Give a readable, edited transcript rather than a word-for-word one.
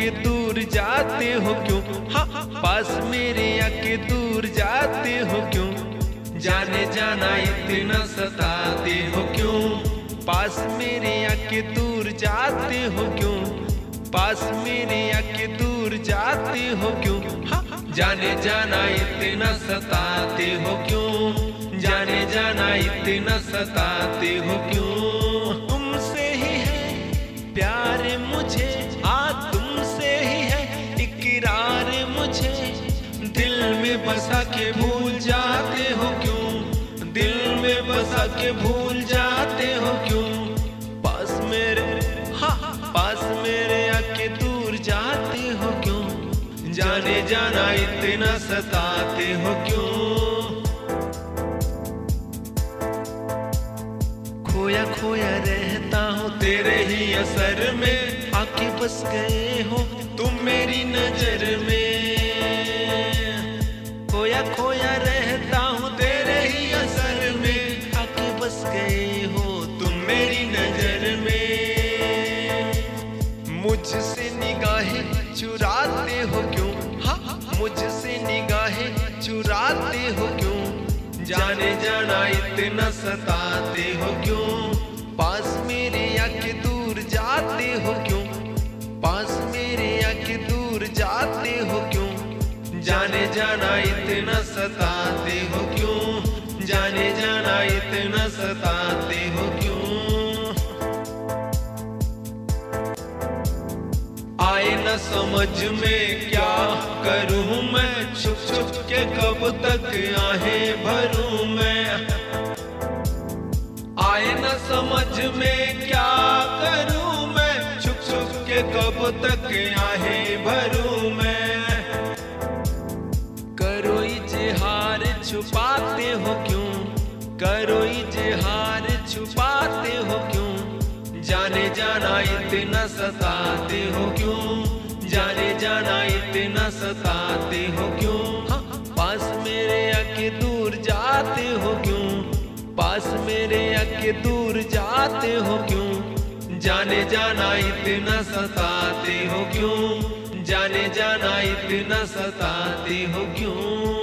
आके दूर जाते हो क्यों? हाँ, पास मेरे आके दूर जाते हो क्यों? जाने जाना इतना सताते हो क्यों? पास मेरे आके दूर जाते हो क्यों? पास मेरे आके दूर जाते हो क्यों? हाँ, जाने जाना इतना सताते हो क्यों? जाने जाना इतना सताते हो क्यों? तुमसे ही है प्यार मुझे, तुमसे ही है इकरार मुझे। दिल में बसा के भूल जाते हो क्यों? दिल में बसा के भूल जाते हो क्यों? पास मेरे, हाँ, पास मेरे आके दूर जाते हो क्यों? जाने जाना इतना सताते हो क्यों? खोया खोया रहता हूँ तेरे ही असर में, आके बस गए हो तुम मेरी नजर में। खोया खोया रहता हूँ तेरे ही असर में, आके बस गए हो तुम मेरी नजर में। मुझसे निगाहें चुराते हो क्यों? हाँ, मुझसे निगाहें चुराते हो क्यों? जाने जाना इतना सताते हो क्यों? पास मेरे आके दूर जाते हो क्यों? पास मेरे आके दूर जाते हो क्यों? जाने जाना इतना सताते हो क्यों? जाने जाना इतना सताते हो क्यों? आए न समझ में क्या करूं मैं, छुप छुप के कब तक आहें भरूं मैं। आए न समझ में क्या करूं मैं, छुप छुप के कब तक आहें भरूं मैं। करो इजहार छुपाते हो क्यों? करो इजहार छुपाते हो क्यों? जाने जाना इतना सताते हो क्यों? जाने जाना इतना सताते हो क्यों? हाँ, पास मेरे आके दूर जाते हो क्यों? पास मेरे आके दूर जाते हो क्यों? जाने जाना इतना सताते हो क्यों? जाने जाना इतना सताते हो क्यों?